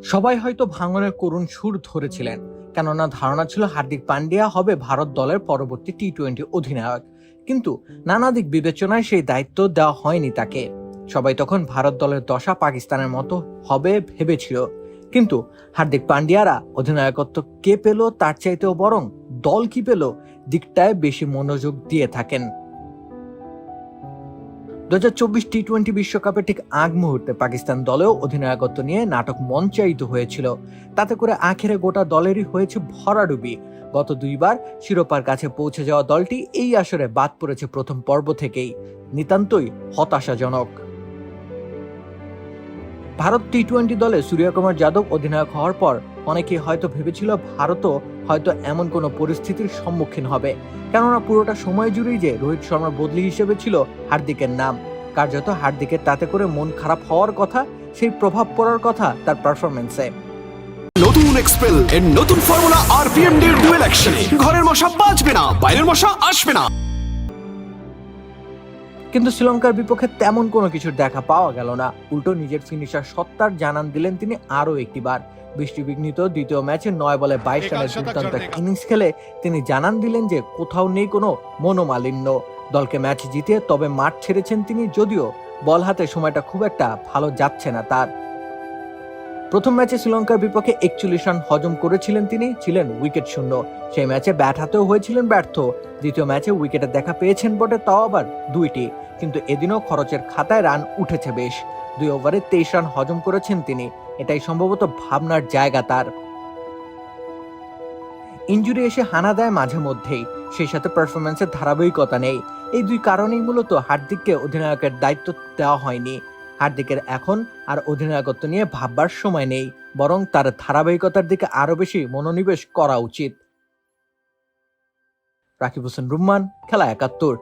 সবাই হয়তো ভাঙনের করুণ সুর ধরেছিলেন, কেননা ধারণা ছিল হার্দিক পান্ডিয়া হবে ভারত দলের পরবর্তী টি-20 অধিনায়ক। কিন্তু নানা দিক বিবেচনায় সেই দায়িত্ব দেওয়া হয়নি তাকে। সবাই তখন ভারত দলের দশা পাকিস্তানের মতো হবে ভেবেছিল। কিন্তু হার্দিক পান্ডিয়ারা অধিনায়কত্ব কে পেল তার চাইতেও বরং দল কি পেল দিকটায় বেশি মনোযোগ দিয়ে থাকেন। 2024 টি-20 বিশ্বকাপে ঠিক আগ মুহূর্তে পাকিস্তান দলেও অধিনায়কত্ব নিয়ে নাটক মঞ্চায়িত হয়েছিল। তাতে করে আখেরে গোটা দলেরই হয়েছে ভরাডুবি। গত দুইবার শিরোপার কাছে পৌঁছে যাওয়া দলটি এই আসরে বাদ পড়েছে প্রথম পর্ব থেকেই। নিতান্তই হতাশাজনক। ভারত টি-20 দলে সূর্যকুমার যাদব অধিনায়ক হওয়ার পর অনেকেই হয়তো ভেবেছিল ভারতও হয়তো এমন কোনো পরিস্থিতির সম্মুখীন হবে, কেননা পুরোটা সময় জুড়েই যে রোহিত শর্মার বদলি হিসেবে ছিল হার্দিকের নাম। কার্যত হার্দিকের তাতে করে মন খারাপ হওয়ার কথা, সেই প্রভাব পড়ার কথা তার পারফরমেন্সে। নতুন এক্সপেল এর নতুন ফর্মুলা আরপিএম ডি ডুয়েল অ্যাকশনে ঘরের মশা বাঁচবে না, বাইরের মশা আসবে না। কিন্তু শ্রীলঙ্কার বিপক্ষে তেমন কোনো কিছুর দেখা পাওয়া গেল না। উল্টো নিজের ফিনিশার সত্তার জানান দিলেন তিনি আরো একটিবার। বৃষ্টিবিঘ্নিত দ্বিতীয় ম্যাচে 9 বলে 22 রানের দুর্দান্ত ইনিংস খেলে তিনি জানান দিলেন যে কোথাও নেই কোনো মনোমালিন্য। দলকে ম্যাচ জিতিয়ে তবে মাঠ ছেড়েছেন তিনি, যদিও বল হাতে সময়টা খুব একটা ভালো যাচ্ছে না তার। প্রথম ম্যাচে শ্রীলঙ্কার বিপক্ষে 41 রান হজম করেছিলেন তিনি, ছিলেন উইকেট শূন্য। সেই ম্যাচে ব্যাট হাতেও হয়েছিলেন ব্যর্থ। দ্বিতীয় ম্যাচে উইকেটে দেখা পেয়েছেন বটে, তাও আবার 2টি, কিন্তু এদিনও খরচের খাতায় রান উঠেছে বেশ। 2 ওভারে 23 রান হজম করেছেন তিনি। এটাই সম্ভবত ভাবনার জায়গা তার। ইনজুরি এসে হানা দেয় মাঝে মধ্যেই, সেই সাথে পারফরমেন্সের ধারাবাহিকতা নেই। এই দুই কারণেই মূলত হার্দিককে অধিনায়কের দায়িত্ব দেওয়া হয়নি। হার্দিকের এখন আর অধিনায়কত্ব নিয়ে ভাববার সময় নেই, বরং তার ধারাবাহিকতার দিকে আরো বেশি মনোনিবেশ করা উচিত। রাকিব হোসেন রুম্মান, খেলা 71।